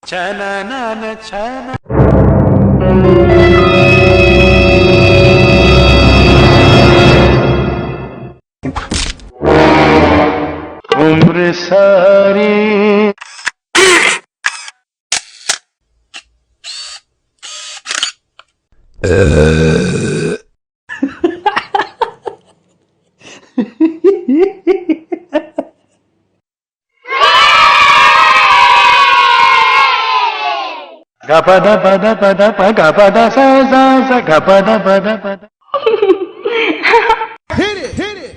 Cha-na-na-na, cha-na. उम्र सारी Gapada pada pada pa gapada sa sa sa gapada pada pada. Hit it, hit it.